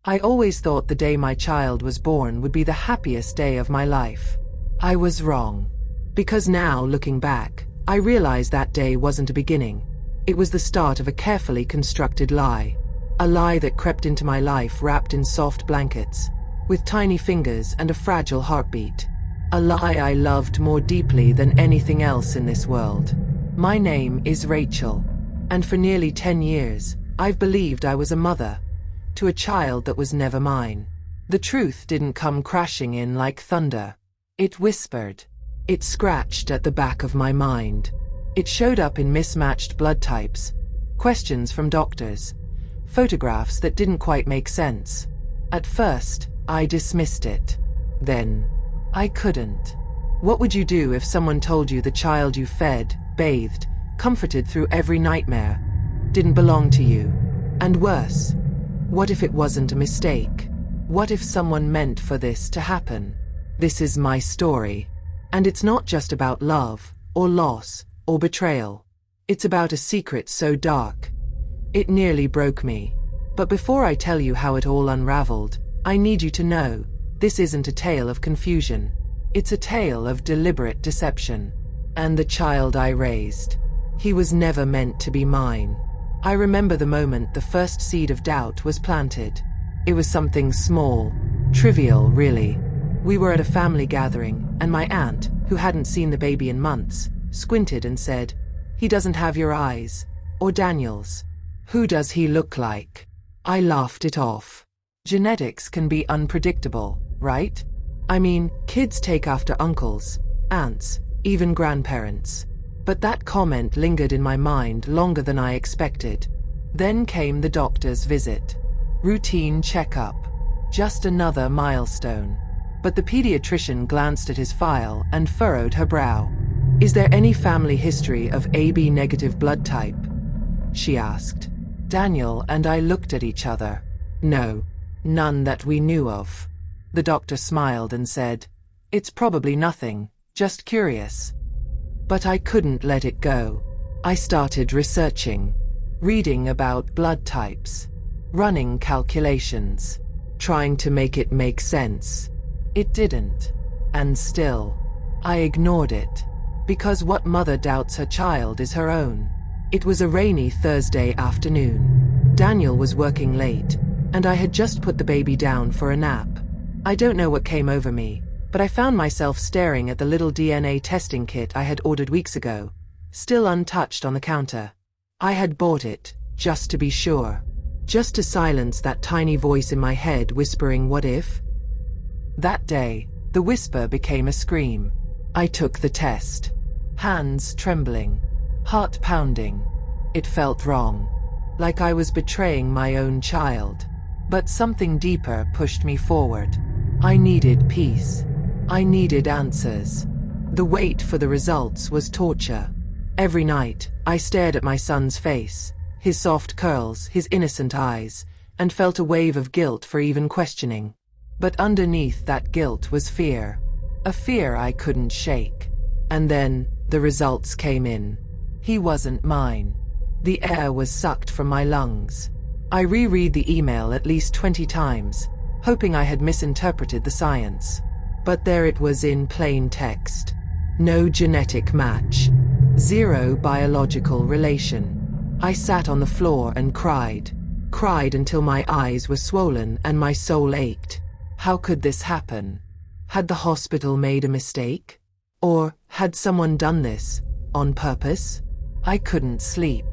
I always thought the day my child was born would be the happiest day of my life. I was wrong. Because now, looking back, I realize that day wasn't a beginning. It was the start of a carefully constructed lie. A lie that crept into my life wrapped in soft blankets, with tiny fingers and a fragile heartbeat. A lie I loved more deeply than anything else in this world. My name is Rachel, and for nearly 10 years, I've believed I was a mother to a child that was never mine. The truth didn't come crashing in like thunder. It whispered. It scratched at the back of my mind. It showed up in mismatched blood types, questions from doctors, photographs that didn't quite make sense. At first, I dismissed it. Then, I couldn't. What would you do if someone told you the child you fed, bathed, comforted through every nightmare didn't belong to you? And worse, what if it wasn't a mistake? What if someone meant for this to happen? This is my story. And it's not just about love, or loss, or betrayal. It's about a secret so dark it nearly broke me. But before I tell you how it all unraveled, I need you to know, this isn't a tale of confusion. It's a tale of deliberate deception. And the child I raised, he was never meant to be mine. I remember the moment the first seed of doubt was planted. It was something small, trivial really. We were at a family gathering, and my aunt, who hadn't seen the baby in months, squinted and said, "He doesn't have your eyes. Or Daniel's. Who does he look like?" I laughed it off. Genetics can be unpredictable, right? I mean, kids take after uncles, aunts, even grandparents. But that comment lingered in my mind longer than I expected. Then came the doctor's visit. Routine checkup. Just another milestone. But the pediatrician glanced at his file and furrowed her brow. "Is there any family history of AB negative blood type?" she asked. Daniel and I looked at each other. "No, none that we knew of." The doctor smiled and said, "It's probably nothing, just curious." But I couldn't let it go. I started researching, reading about blood types, running calculations, trying to make it make sense. It didn't. And still, I ignored it. Because what mother doubts her child is her own? It was a rainy Thursday afternoon. Daniel was working late, and I had just put the baby down for a nap. I don't know what came over me, but I found myself staring at the little DNA testing kit I had ordered weeks ago, still untouched on the counter. I had bought it, just to be sure. Just to silence that tiny voice in my head whispering, "What if?" That day, the whisper became a scream. I took the test. Hands trembling. Heart pounding. It felt wrong. Like I was betraying my own child. But something deeper pushed me forward. I needed peace. I needed answers. The wait for the results was torture. Every night, I stared at my son's face, his soft curls, his innocent eyes, and felt a wave of guilt for even questioning. But underneath that guilt was fear. A fear I couldn't shake. And then, the results came in. He wasn't mine. The air was sucked from my lungs. I reread the email at least 20 times, hoping I had misinterpreted the science. But there it was in plain text. No genetic match. Zero biological relation. I sat on the floor and cried. Cried until my eyes were swollen and my soul ached. How could this happen? Had the hospital made a mistake? Or had someone done this on purpose? I couldn't sleep.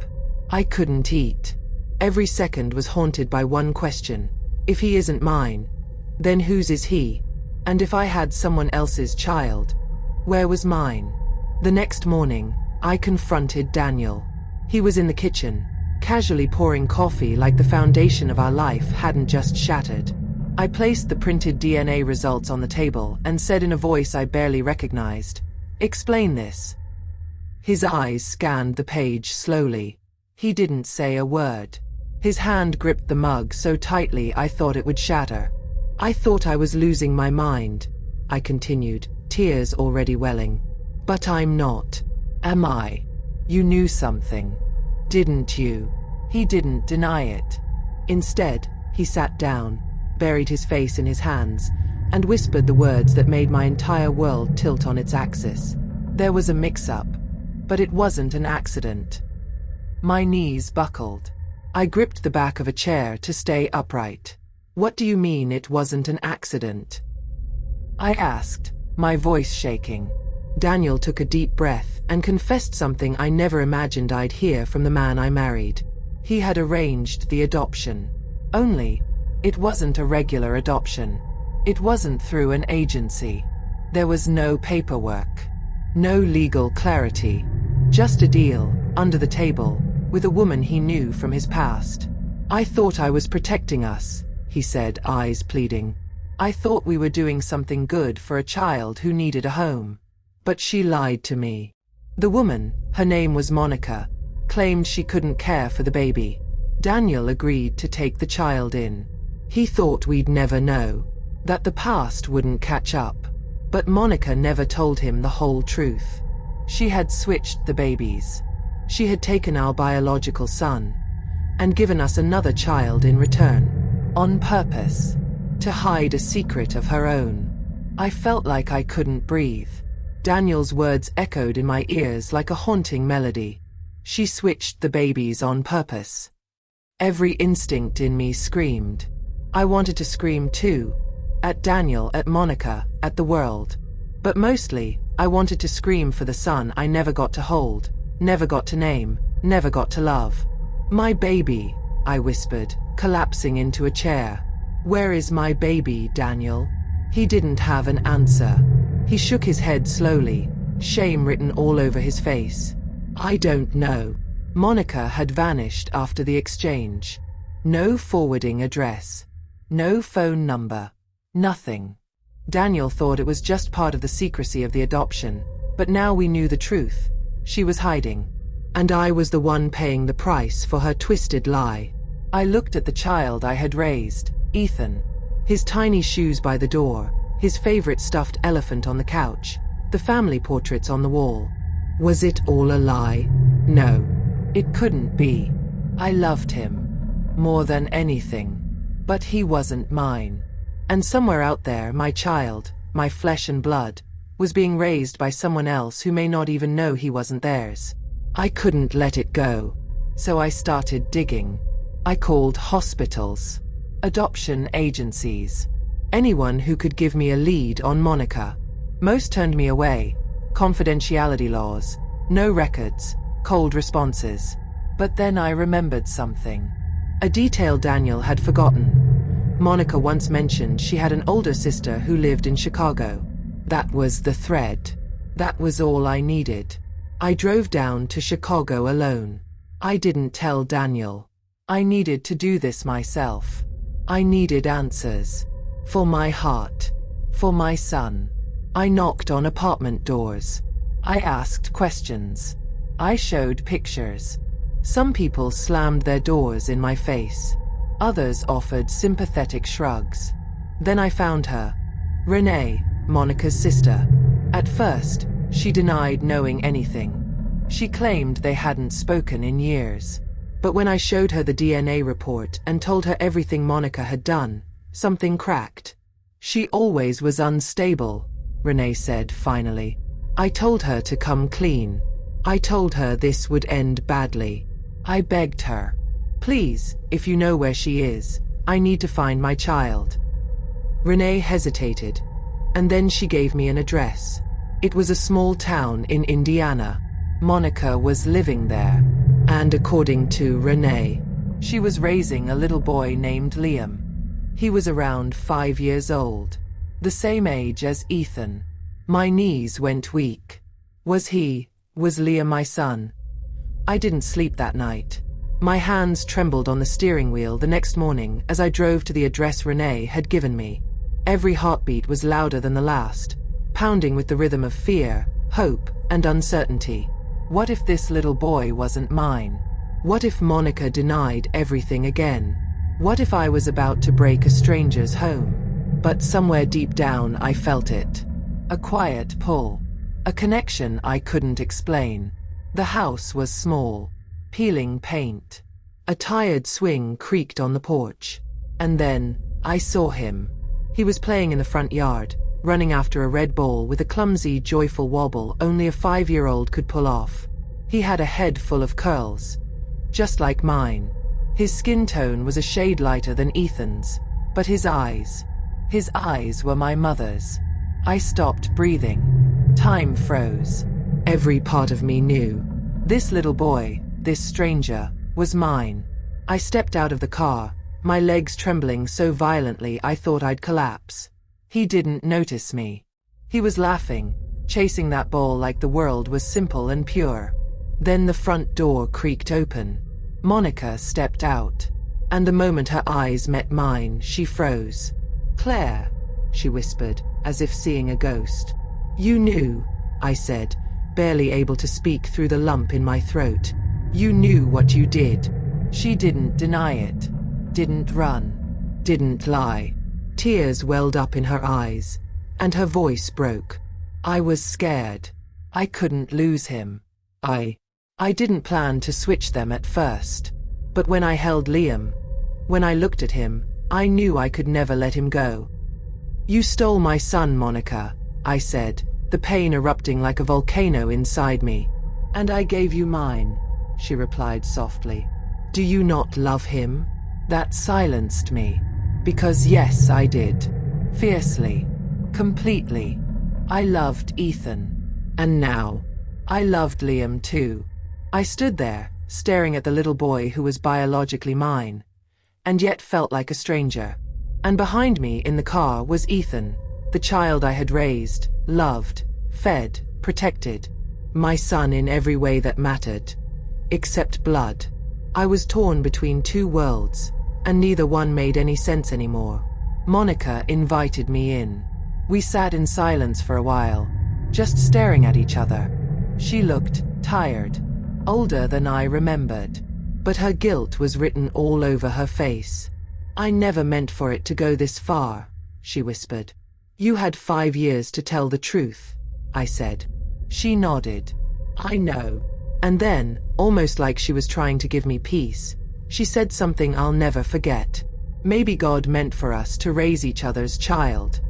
I couldn't eat. Every second was haunted by one question. If he isn't mine, then whose is he? And if I had someone else's child, where was mine? The next morning, I confronted Daniel. He was in the kitchen, casually pouring coffee like the foundation of our life hadn't just shattered. I placed the printed DNA results on the table and said in a voice I barely recognized, "Explain this." His eyes scanned the page slowly. He didn't say a word. His hand gripped the mug so tightly I thought it would shatter. "I thought I was losing my mind," I continued, tears already welling. "But I'm not. Am I? You knew something, didn't you?" He didn't deny it. Instead, he sat down, buried his face in his hands, and whispered the words that made my entire world tilt on its axis. There was a mix-up, but it wasn't an accident. My knees buckled. I gripped the back of a chair to stay upright. What do you mean it wasn't an accident? I asked, my voice shaking. Daniel took a deep breath and confessed something I never imagined I'd hear from the man I married. He had arranged the adoption. Only, it wasn't a regular adoption. It wasn't through an agency. There was no paperwork. No legal clarity. Just a deal, under the table, with a woman he knew from his past. I thought I was protecting us, he said, eyes pleading. I thought we were doing something good for a child who needed a home. But she lied to me. The woman, her name was Monica, claimed she couldn't care for the baby. Daniel agreed to take the child in. He thought we'd never know, that the past wouldn't catch up. But Monica never told him the whole truth. She had switched the babies. She had taken our biological son and given us another child in return, on purpose, to hide a secret of her own. I felt like I couldn't breathe. Daniel's words echoed in my ears like a haunting melody. She switched the babies on purpose. Every instinct in me screamed. I wanted to scream too, at Daniel, at Monica, at the world. But mostly, I wanted to scream for the son I never got to hold, never got to name, never got to love. My baby, I whispered, collapsing into a chair. Where is my baby, Daniel? He didn't have an answer. He shook his head slowly, shame written all over his face. I don't know. Monica had vanished after the exchange. No forwarding address. No phone number. Nothing. Daniel thought it was just part of the secrecy of the adoption, but now we knew the truth. She was hiding. And I was the one paying the price for her twisted lie. I looked at the child I had raised, Ethan. His tiny shoes by the door, his favorite stuffed elephant on the couch, the family portraits on the wall. Was it all a lie? No. It couldn't be. I loved him. More than anything. But he wasn't mine. And somewhere out there, my child, my flesh and blood, was being raised by someone else who may not even know he wasn't theirs. I couldn't let it go. So I started digging. I called hospitals, adoption agencies, anyone who could give me a lead on Monica. Most turned me away. Confidentiality laws, no records, cold responses. But then I remembered something. A detail Daniel had forgotten. Monica once mentioned she had an older sister who lived in Chicago. That was the thread. That was all I needed. I drove down to Chicago alone. I didn't tell Daniel. I needed to do this myself. I needed answers. For my heart. For my son. I knocked on apartment doors. I asked questions. I showed pictures. Some people slammed their doors in my face. Others offered sympathetic shrugs. Then I found her. Renee, Monica's sister. At first, she denied knowing anything. She claimed they hadn't spoken in years. But when I showed her the DNA report and told her everything Monica had done, something cracked. She always was unstable, Renee said finally. I told her to come clean. I told her this would end badly. I begged her. Please, if you know where she is, I need to find my child. Renee hesitated, and then she gave me an address. It was a small town in Indiana. Monica was living there, and according to Renee, she was raising a little boy named Liam. He was around 5 years old, the same age as Ethan. My knees went weak. Was Liam my son? I didn't sleep that night. My hands trembled on the steering wheel the next morning as I drove to the address Renee had given me. Every heartbeat was louder than the last, pounding with the rhythm of fear, hope, and uncertainty. What if this little boy wasn't mine? What if Monica denied everything again? What if I was about to break a stranger's home? But somewhere deep down I felt it. A quiet pull. A connection I couldn't explain. The house was small. Peeling paint. A tired swing creaked on the porch. And then, I saw him. He was playing in the front yard, running after a red ball with a clumsy, joyful wobble only a 5-year-old could pull off. He had a head full of curls, just like mine. His skin tone was a shade lighter than Ethan's, but his eyes were my mother's. I stopped breathing. Time froze. Every part of me knew. This little boy, this stranger, was mine. I stepped out of the car, my legs trembling so violently I thought I'd collapse. He didn't notice me. He was laughing, chasing that ball like the world was simple and pure. Then the front door creaked open. Monica stepped out, and the moment her eyes met mine, she froze. "Claire," she whispered, as if seeing a ghost. "You knew," I said, barely able to speak through the lump in my throat. "You knew what you did." She didn't deny it, didn't run, didn't lie. Tears welled up in her eyes, and her voice broke. I was scared. I couldn't lose him. I didn't plan to switch them at first. But when I held Liam, when I looked at him, I knew I could never let him go. "You stole my son, Monica," I said, the pain erupting like a volcano inside me. "And I gave you mine," she replied softly. "Do you not love him?" That silenced me. Because yes, I did. Fiercely. Completely. I loved Ethan. And now, I loved Liam too. I stood there, staring at the little boy who was biologically mine, and yet felt like a stranger. And behind me in the car was Ethan, the child I had raised, loved, fed, protected. My son in every way that mattered. Except blood. I was torn between two worlds, and neither one made any sense anymore. Monica invited me in. We sat in silence for a while, just staring at each other. She looked tired, older than I remembered, but her guilt was written all over her face. "I never meant for it to go this far," she whispered. "You had 5 years to tell the truth," I said. She nodded. "I know." And then, almost like she was trying to give me peace, she said something I'll never forget. Maybe God meant for us to raise each other's child.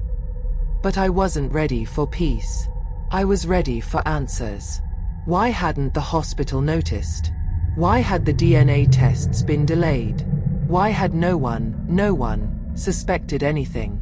But I wasn't ready for peace. I was ready for answers. Why hadn't the hospital noticed? Why had the DNA tests been delayed? Why had no one suspected anything?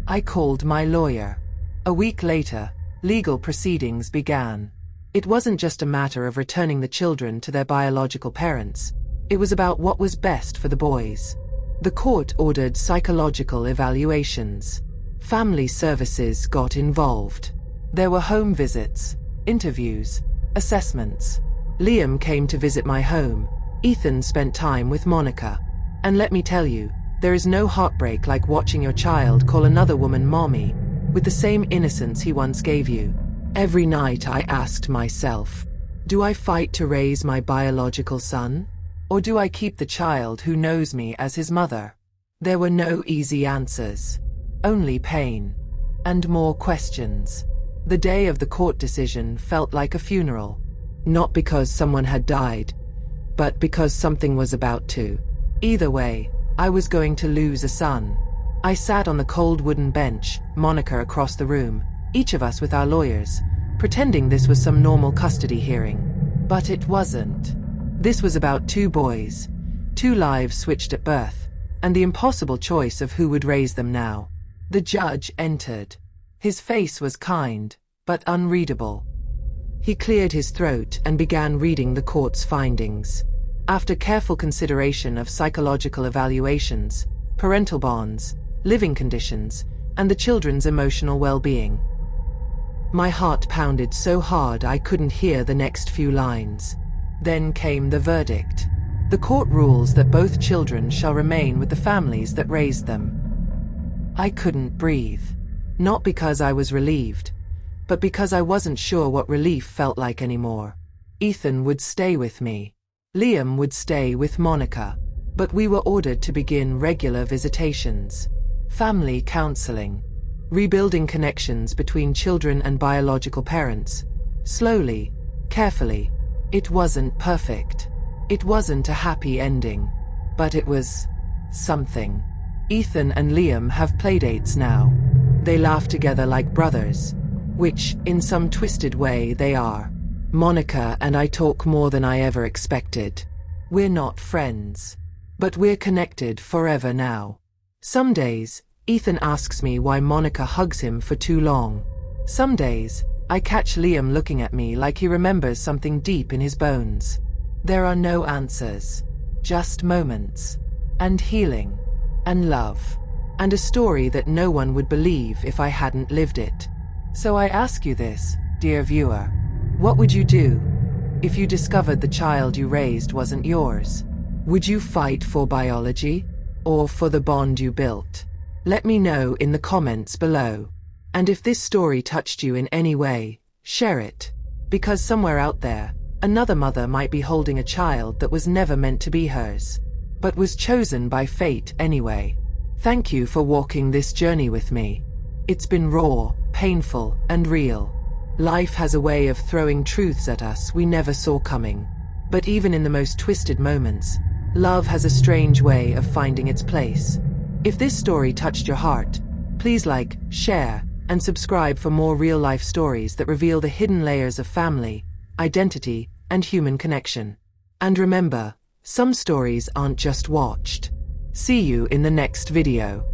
I called my lawyer. A week later, legal proceedings began. It wasn't just a matter of returning the children to their biological parents. It was about what was best for the boys. The court ordered psychological evaluations. Family services got involved. There were home visits, interviews, assessments. Liam came to visit my home. Ethan spent time with Monica. And let me tell you, there is no heartbreak like watching your child call another woman mommy, with the same innocence he once gave you. Every night I asked myself, do I fight to raise my biological son? Or do I keep the child who knows me as his mother? There were no easy answers. Only pain. And more questions. The day of the court decision felt like a funeral. Not because someone had died, but because something was about to. Either way, I was going to lose a son. I sat on the cold wooden bench, Monica across the room, each of us with our lawyers, pretending this was some normal custody hearing. But it wasn't. This was about 2 boys, 2 lives switched at birth, and the impossible choice of who would raise them now. The judge entered. His face was kind, but unreadable. He cleared his throat and began reading the court's findings. After careful consideration of psychological evaluations, parental bonds, living conditions, and the children's emotional well-being. My heart pounded so hard I couldn't hear the next few lines. Then came the verdict. The court rules that both children shall remain with the families that raised them. I couldn't breathe. Not because I was relieved, but because I wasn't sure what relief felt like anymore. Ethan would stay with me. Liam would stay with Monica. But we were ordered to begin regular visitations. Family counseling. Rebuilding connections between children and biological parents. Slowly, carefully. It wasn't perfect. It wasn't a happy ending. But it was something. Ethan and Liam have playdates now. They laugh together like brothers, which, in some twisted way, they are. Monica and I talk more than I ever expected. We're not friends, but we're connected forever now. Some days, Ethan asks me why Monica hugs him for too long. Some days, I catch Liam looking at me like he remembers something deep in his bones. There are no answers, just moments, and healing, and love, and a story that no one would believe if I hadn't lived it. So I ask you this, dear viewer. What would you do if you discovered the child you raised wasn't yours? Would you fight for biology or for the bond you built? Let me know in the comments below. And if this story touched you in any way, share it. Because somewhere out there, another mother might be holding a child that was never meant to be hers, but was chosen by fate anyway. Thank you for walking this journey with me. It's been raw, painful, and real. Life has a way of throwing truths at us we never saw coming. But even in the most twisted moments, love has a strange way of finding its place. If this story touched your heart, please like, share, and subscribe for more real-life stories that reveal the hidden layers of family, identity, and human connection. And remember, some stories aren't just watched. See you in the next video.